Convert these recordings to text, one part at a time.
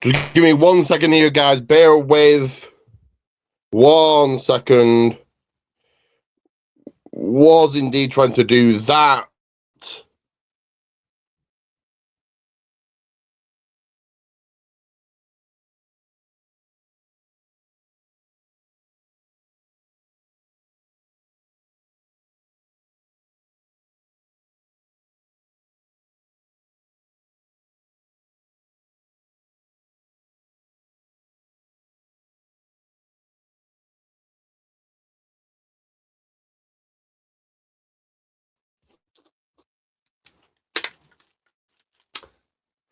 Just give me 1 second here, guys. Bear with 1 second. Was indeed trying to do that.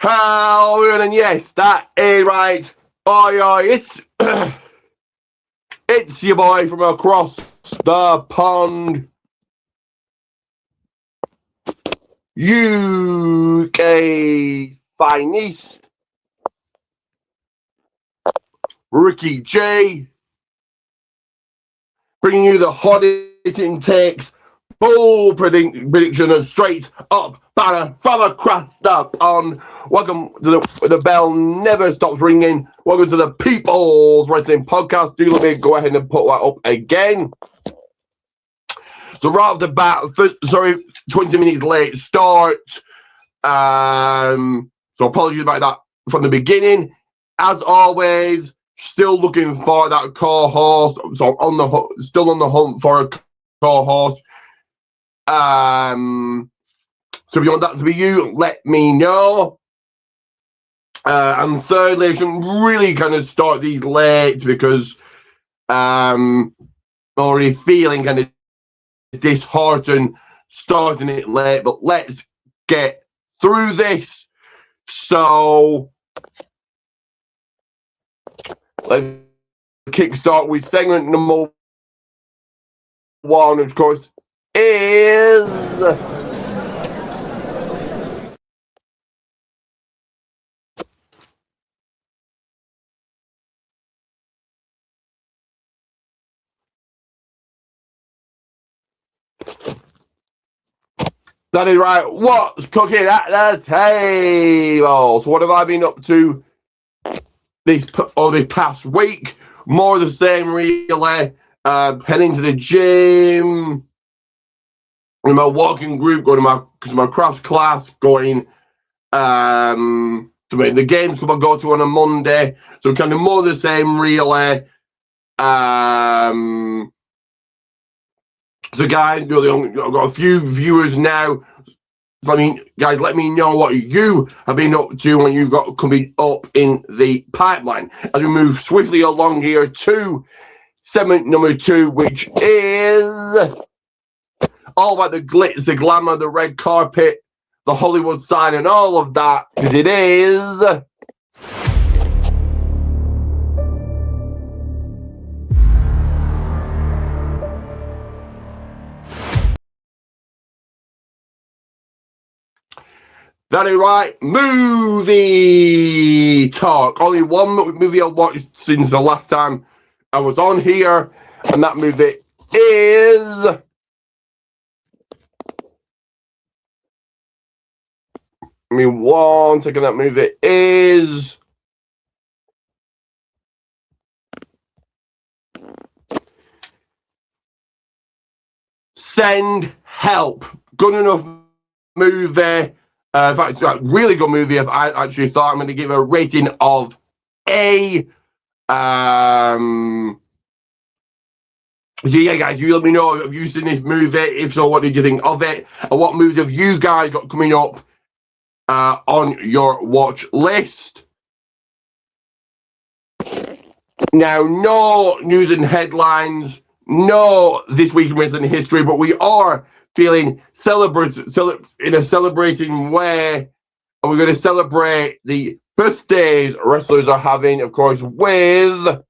Hello, and yes, that is right. Oi, it's it's your boy from across the pond, UK finest, Ricky J, bringing you the hottest intakes, bold prediction, and straight up banner from across the pond. Welcome to the bell never stops ringing. Welcome to the People's Wrestling Podcast. Do let me go ahead and put that up again. So right off the bat, 20 minutes late start. So apologies about that from the beginning. As always, still looking for that co-host. So still on the hunt for a co-host. So if you want that to be you, let me know. And thirdly, I shouldn't really kind of start these late because already feeling kind of disheartened starting it late. But let's get through this. So let's kickstart with segment number 1, of course, is that is right. What's cooking at the table? So what have I been up to this past week? More of the same, really. Heading to the gym, in my walking group, going to my craft class, going to the games club I go to on a Monday. So kind of more of the same, really. So guys, I've got a few viewers now. So I mean, guys, let me know what you have been up to when you've got coming up in the pipeline. As we move swiftly along here to segment number 2, which is all about the glitz, the glamour, the red carpet, the Hollywood sign, and all of that, because it is that is right, movie talk. Only one movie I've watched since the last time I was on here, and that movie is one second. That movie is Send Help. Good enough movie. In fact, really good movie. I actually thought I'm going to give a rating of A. So yeah, guys, you let me know, have you seen this movie? If so, what did you think of it? And what movies have you guys got coming up on your watch list? Now, no news and headlines, no This Week in Wrestling History, but we are feeling in a celebrating way, and we're going to celebrate the birthdays wrestlers are having, of course, with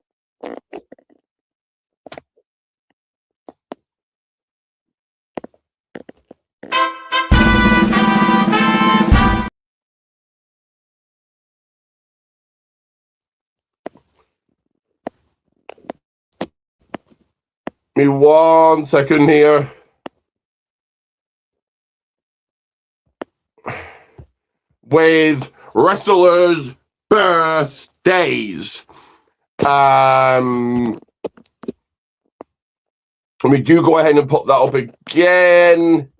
me 1 second here. With wrestlers' birthdays. And we do go ahead and put that up again.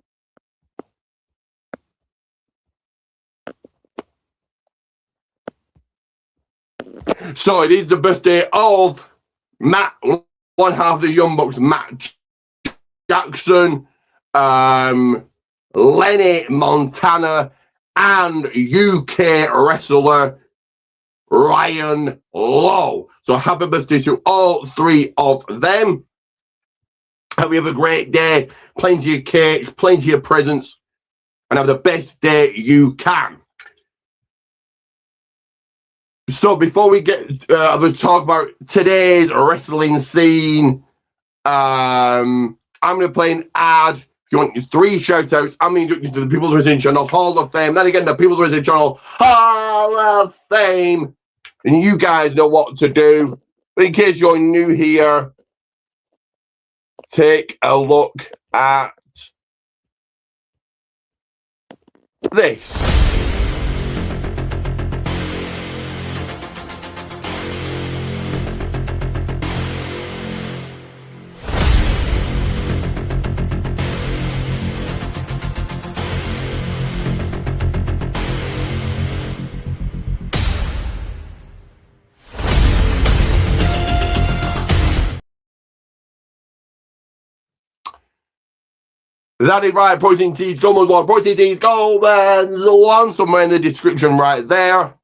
So it is the birthday of Matt, one half of the Young Bucks, Matt Jackson, Lenny Montana, and UK wrestler Ryan Lowe. So happy birthday to all three of them. Hope you have a great day, plenty of cake, plenty of presents, and have the best day you can. So before we get to talk about today's wrestling scene, I'm going to play an ad. If you want 3 shout-outs, I'm going to introduce you to the People's Wrestling Channel Hall of Fame. Then again, the People's Wrestling Channel Hall of Fame. And you guys know what to do. But in case you're new here, take a look at this. That is right, Protein Tees Goldman's one, Protein Tees Goldman's one, somewhere in the description right there.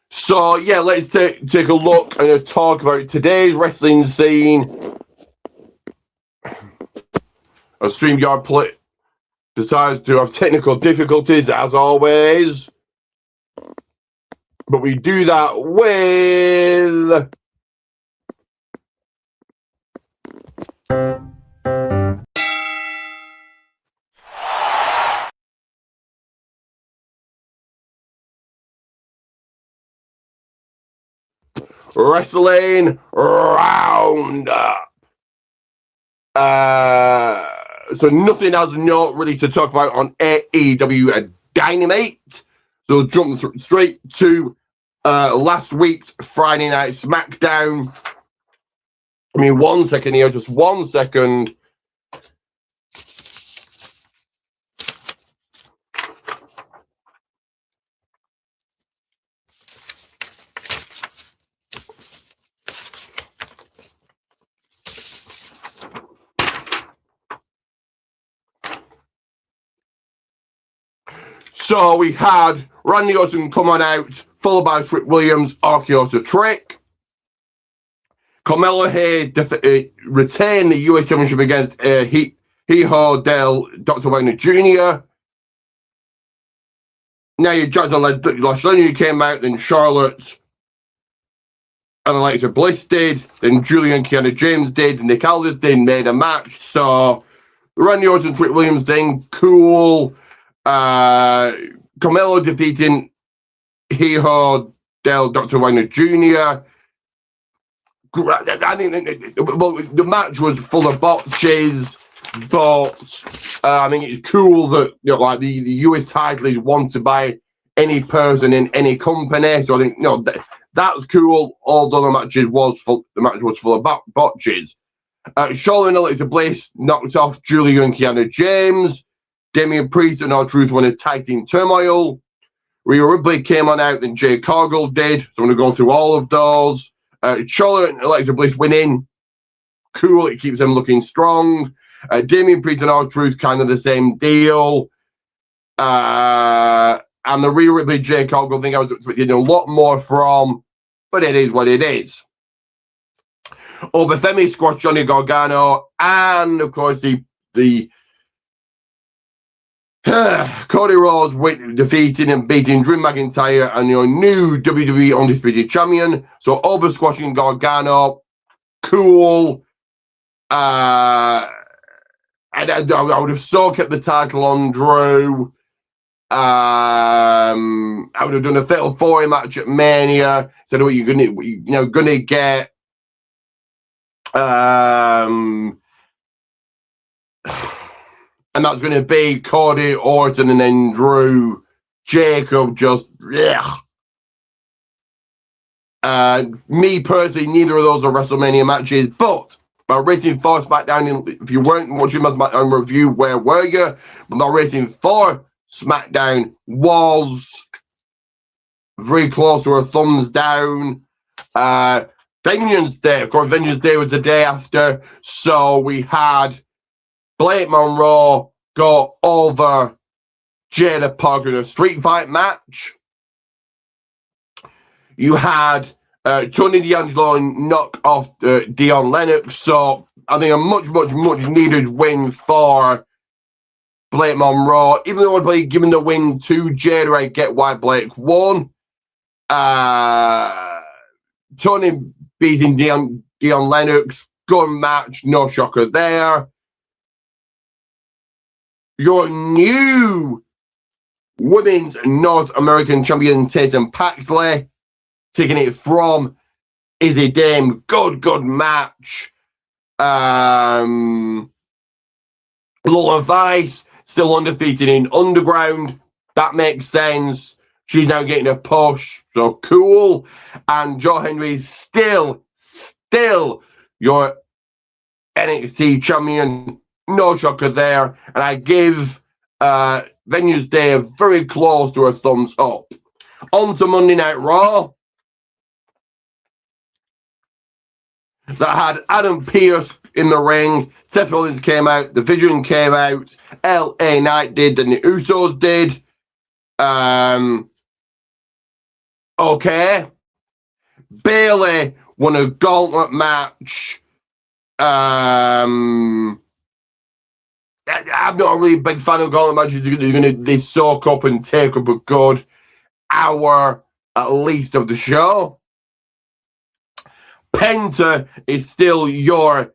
So yeah, let's take a look and talk about today's wrestling scene. A StreamYard decides to have technical difficulties as always. But we do that with Wrestling Roundup. So nothing else not really to talk about on AEW Dynamite. So jump straight to last week's Friday Night SmackDown. I mean, 1 second here, just 1 second. So we had Randy Orton come on out, followed by Trick Williams, RKO Trick. Carmelo Hayes retained the US Championship against Hijo del Dr. Wagner Jr. Now you Jackson Lashley came out, then Charlotte and Alexa Bliss did, then Julian Kiana James did, Nick Aldis did, made a match. So Randy Orton, Trick Williams thing, cool. Carmelo defeating Hijo del Dr. Wagner Jr. I think the match was full of botches, but I think it's cool that like the US title is wanted by any person in any company. So I think that's cool. Although the match was full of botches. Charlotte and Alexa Bliss knocked off Julia and Kiana James. Damian Priest and R-Truth won a tag team turmoil. Rhea Ripley came on out, then Jade Cargill did. So I'm going to go through all of those. Charlotte and Alexa Bliss winning. Cool, it keeps them looking strong. Damian Priest and R-Truth, kind of the same deal. And the Rhea Ripley, Jade Cargill thing I was expecting a lot more from, but it is what it is. Obafemi squashed Johnny Gargano, and of course the Cody Rhodes defeating and beating Drew McIntyre and your new WWE Undisputed Champion. So over squashing Gargano, cool. And I would have so kept the title on Drew. I would have done a Fatal 4 match at Mania. Said what you're gonna get. And that's going to be Cody, Orton, and then Drew. Jacob just, yeah. Me personally, neither of those are WrestleMania matches, but my rating for SmackDown, if you weren't watching my SmackDown review, where were you? But my rating for SmackDown was very close to a thumbs down. Vengeance Day, of course, Vengeance Day was the day after, so we had Blake Monroe go over Jada Parker in a street fight match. You had Tony D'Angelo knock off Dion Lennox, so I think a much needed win for Blake Monroe. Even though I'd given the win to Jada, I get why Blake won. Tony beating Dion Lennox, good match, no shocker there. Your new Women's North American Champion Tatum Paxley, taking it from Izzy Dame. Good match. Lola Vice, still undefeated in Underground. That makes sense. She's now getting a push, so cool. And Joe Hendry is still your NXT champion. No shocker there. And I give Vengeance Day very close to a thumbs up. On to Monday Night Raw. That had Adam Pearce in the ring. Seth Rollins came out. The Vision came out. LA Knight did. And the Usos did. Okay. Bayley won a gauntlet match. I'm not a really big fan of gauntlet matches. They soak up and take up a good hour at least of the show. Penta is still your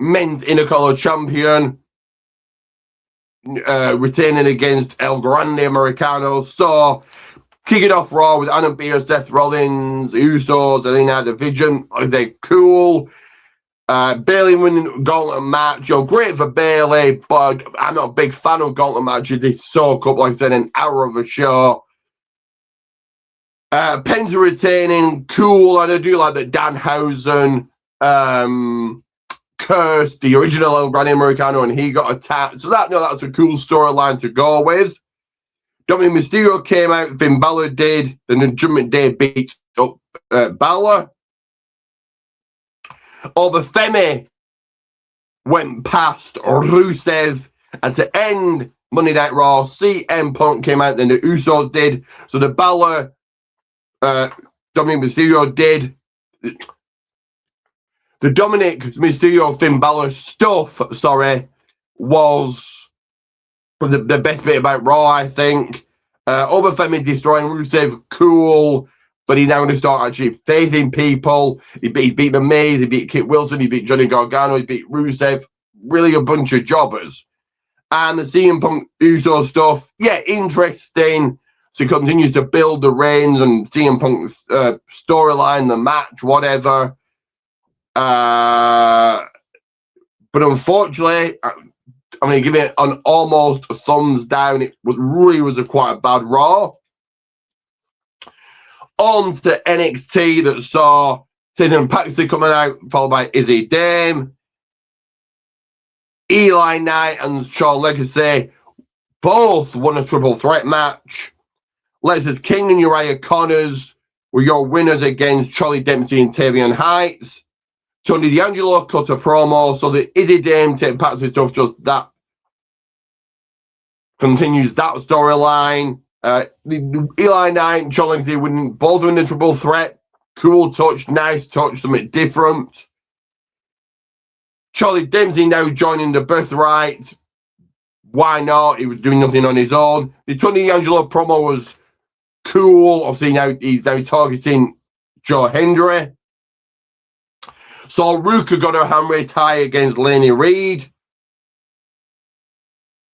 men's Intercolor champion, retaining against El Grande Americano. So, kicking off Raw with Adam Pearce, Seth Rollins, Usos, and then had the Vision. I say, cool. Bayley winning gauntlet match. You're great for Bayley, but I'm not a big fan of gauntlet matches. They soak up, like I said, an hour of a show. Penta retaining, cool, and I do like that Danhausen cursed the original El Grande Americano and he got attacked. So that's a cool storyline to go with. Dominic Mysterio came out, Finn Balor did, then the Judgment Day beat up Balor. Femi went past Rusev, and to end Monday Night Raw, CM Punk came out, then the Usos did. So the Balor Dominic Mysterio did. The Dominic Mysterio Finn Balor stuff, was the best bit about Raw, I think. Femi destroying Rusev, cool, but he's now going to start actually facing people. He beat The Miz, he beat Kit Wilson, he beat Johnny Gargano, he beat Rusev. Really a bunch of jobbers. And the CM Punk Uso stuff, yeah, interesting. So he continues to build the reigns and CM Punk's storyline, the match, whatever. But unfortunately, I'm going to give it an almost a thumbs down. It really was quite a bad Raw. On to NXT that saw Tatum Paxley coming out, followed by Izzy Dame. Eli Knight and Shawn Legacy both won a triple threat match. Lexis King and Uriah Connors were your winners against Charlie Dempsey and Tavion Heights. Tony D'Angelo cut a promo, so the Izzy Dame Tatum Paxley stuff just that continues that storyline. Eli Knight and Shawn Legacy both win the triple threat. Cool touch, nice touch, something different. Charlie Dempsey now joining the Birthright. Why not? He was doing nothing on his own. The Tony D'Angelo promo was cool. Obviously, he's now targeting Joe Hendry. So Ruka got her hand raised high against Laney Reed.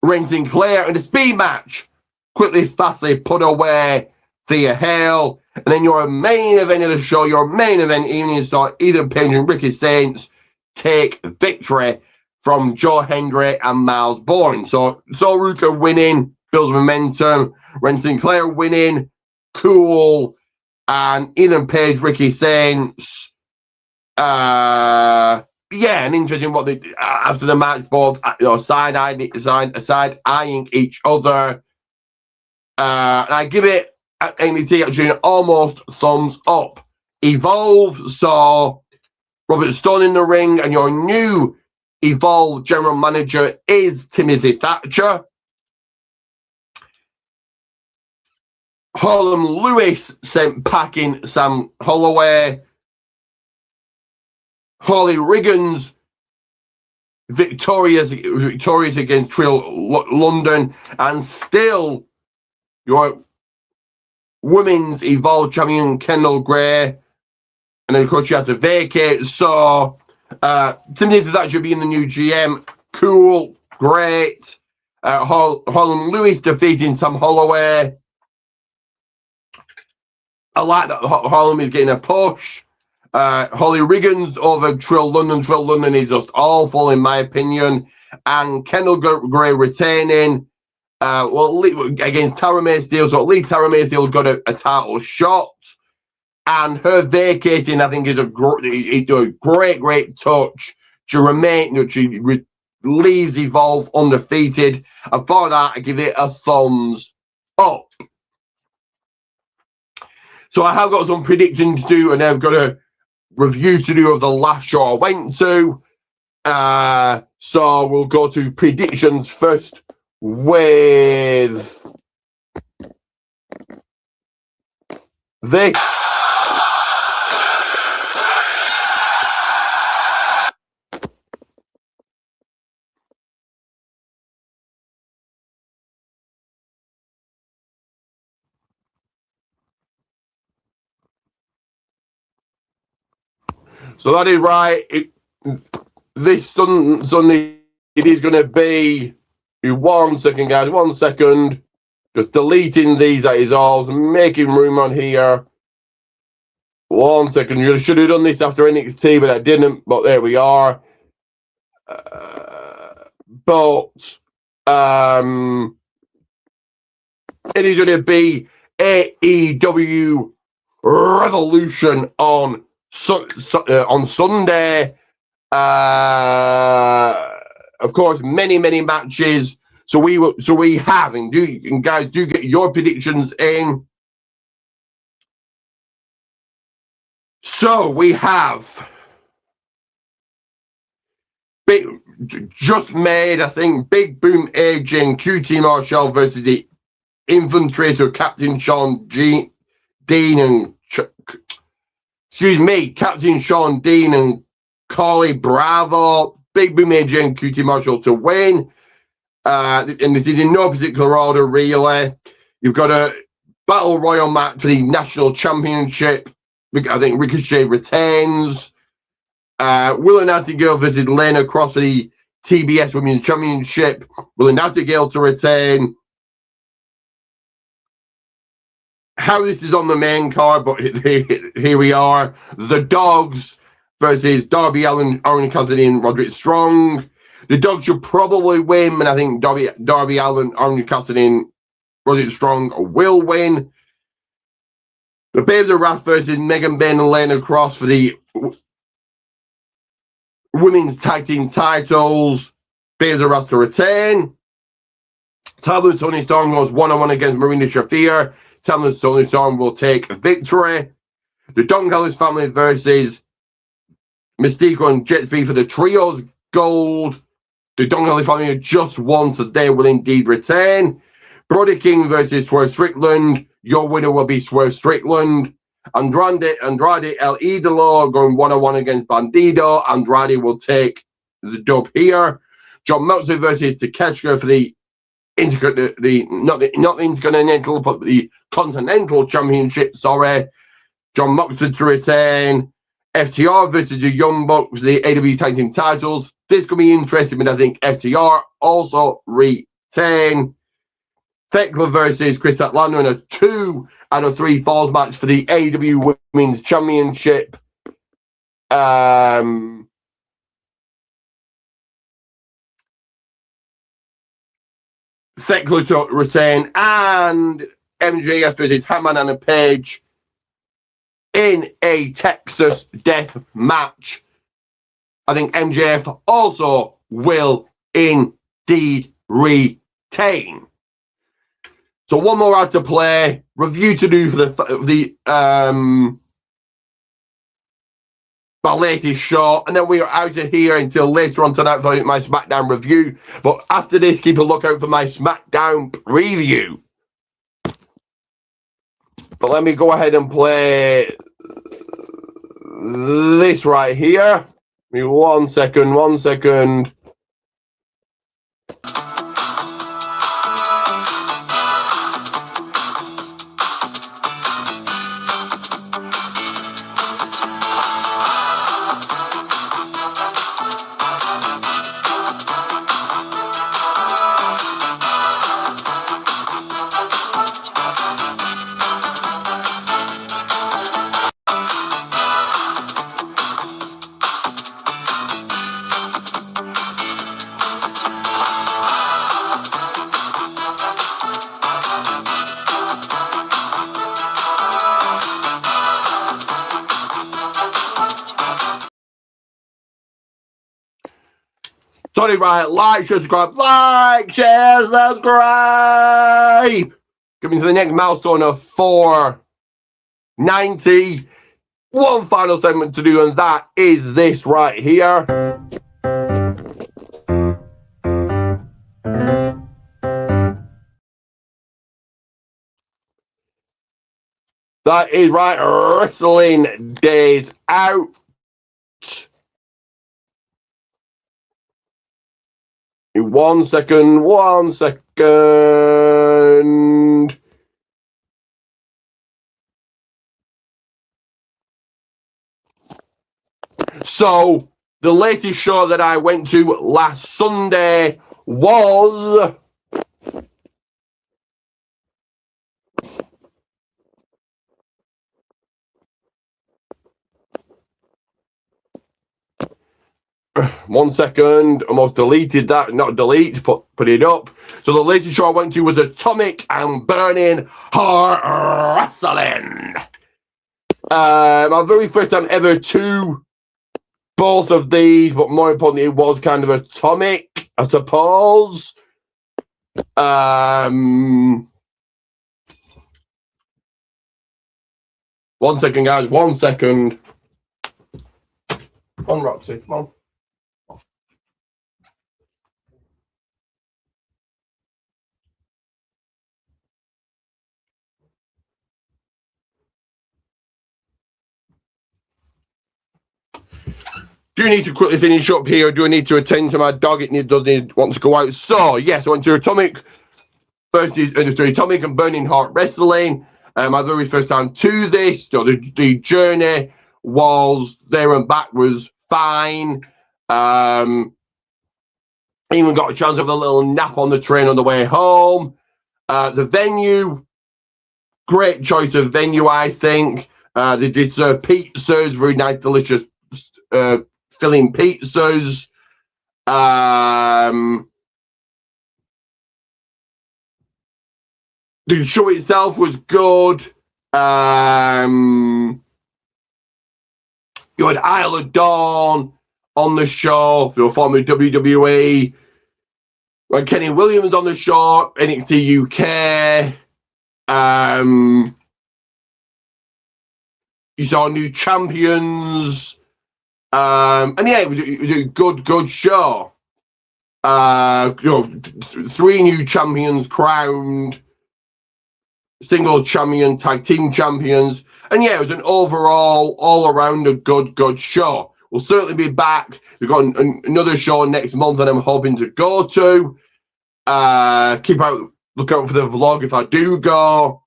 Ren Sinclair in a speed match quickly, fastly put away Thea Hale. And then your main event of the show, your main event evening, saw Ethan Page and Ricky Saints take victory from Joe Hendry and Miles Bourne. So Ruka winning, builds momentum. Ren Sinclair winning, cool. And Ethan Page, Ricky Saints. Yeah, and interesting what they after the match, both side eyeing each other. And I give it NXT actually almost thumbs up. Evolve saw Robert Stone in the ring, and your new Evolve general manager is Timothy Thatcher. Harlem Lewis sent packing Sam Holloway. Holly Riggins victorious against Trill London, and still your women's Evolve champion Kendall Gray, and then of course you have to vacate. So Timothy Thatcher being the new GM, cool, great. Harlem Lewis defeating Sam Holloway. I like that Harlem is getting a push. Holly Riggins over Trill London. Trill London is just awful in my opinion. And Kendall Gray retaining against Tara Maysdale. So at least Tara Maysdale got a title shot. And her vacating, I think, is a great touch to remain. She leaves Evolve undefeated. And for that, I give it a thumbs up. So I have got some predictions to do, and I've got a review to do of the last show I went to. So we'll go to predictions first with this. So that is right. This Sunday, it is going to be 1 second, guys. 1 second. Just deleting these, that is all. Making room on here. 1 second. You should have done this after NXT, but I didn't. But there we are. But it is going to be AEW Revolution on Sunday. Of course, many matches. So we have, and guys, do get your predictions in. So we have just made, I think, Big Boom AJ and QT Marshall versus the Infiltrator Captain Sean Dean and Captain Sean Dean and Carly Bravo. Big Boom AJ and QT Marshall to win. And this is in no particular order, really. You've got a Battle Royal match for the National Championship. I think Ricochet retains. Willow Nightingale versus Lana Cross for the TBS Women's Championship. Willow Nightingale to retain. How this is on the main card, but here we are. The Dogs versus Darby Allin, Orange Cassidy, and Roderick Strong. The Dogs should probably win, and I think Darby Allin, Orange Cassidy, and Roderick Strong will win. The Babes of Wrath versus Megan Bayne and Lana Cross for the Women's Tag Team titles. Babes of Wrath to retain. Tyler Tony Storm goes 1-on-1 against Marina Shafir. Tyler Tony Storm will take a victory. The Don Callis family versus Mystico and Jet Speed for the Trios Gold. The Don Callis family just won, so they will indeed retain. Brody King versus Swerve Strickland. Your winner will be Swerve Strickland. Andrade El Idolo going 1-on-1 against Bandido. Andrade will take the dub here. John Meltzer versus Takeshita for the not the Intercontinental, but the Continental Championship. Sorry. John Moxley to retain. FTR versus the Young Bucks for the AEW Tag Team titles. This could be interesting, but I think FTR also retain. Thekla versus Chris Atlanta in a 2 out of 3 falls match for the AEW Women's Championship. Thekla to retain, and MJF versus Hangman and Page in a Texas death match. I think MJF also will indeed retain. So one more ad to play, review to do for my latest show, and then we are out of here until later on tonight for my SmackDown review. But after this, keep a lookout for my SmackDown preview. But let me go ahead and play this right here. Give me 1 second, 1 second. Sorry, right, like, share, subscribe, like, share, subscribe. Coming to the next milestone of 490. One final segment to do, and that is this right here. That is right, Wrestling Days Out. One second, 1 second. So, the latest show that I went to last Sunday was one second, almost deleted that, not delete, put it up. So the latest show I went to was Atomic and Burning Heart Wrestling. My very first time ever to both of these, but more importantly, it was kind of Atomic, I suppose. 1 second, guys, 1 second. Come on, Roxy, come on. Do you need to quickly finish up here, or do I need to attend to my dog? It wants to go out. So, yes, I went to Atomic. First is Atomic and Burning Heart Wrestling. My very first time to this. So the journey was there and back was fine. Even got a chance to have a little nap on the train on the way home. The venue, great choice of venue, I think. They did serve pizzas, very nice, delicious filling pizzas. The show itself was good. You had Isla Dawn on the show, for former WWE. When Kenny Williams on the show, NXT UK. You saw new champions. And yeah, it was a good show. 3 new champions crowned, single champion, tag team champions, and yeah, it was an overall, all around a good show. We'll certainly be back. We've got another show next month that I'm hoping to go to. Look out for the vlog if I do go.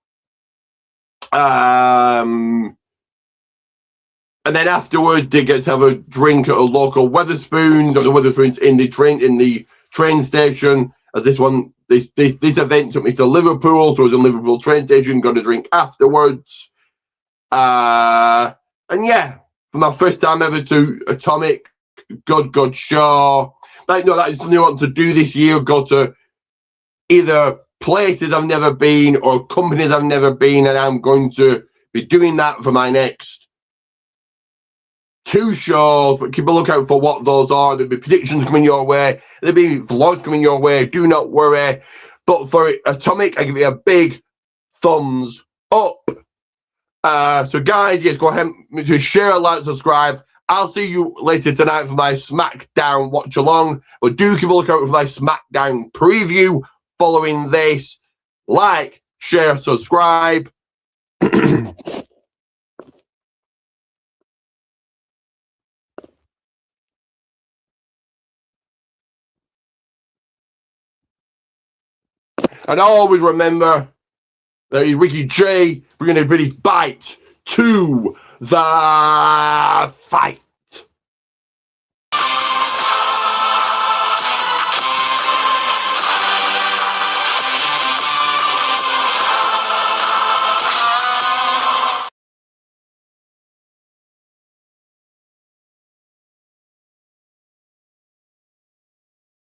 And then afterwards, they get to have a drink at a local Wetherspoons, or the Wetherspoons in the train station. As this event took me to Liverpool, so I was in Liverpool train station, got a drink afterwards. And yeah, for my first time ever to Atomic, good show. Like, no, that is something I want to do this year. Go to either places I've never been or companies I've never been, and I'm going to be doing that for my next 2 shows. But keep a lookout for what those are. There'll be predictions coming your way. There'll be vlogs coming your way. Do not worry. But for Atomic, I give you a big thumbs up. So guys, yes, go ahead to share, like, subscribe. I'll see you later tonight for my SmackDown watch along. But do keep a lookout for my SmackDown preview following this. Like, share, subscribe. And always remember that Ricky J bringing a pretty bite to the fight.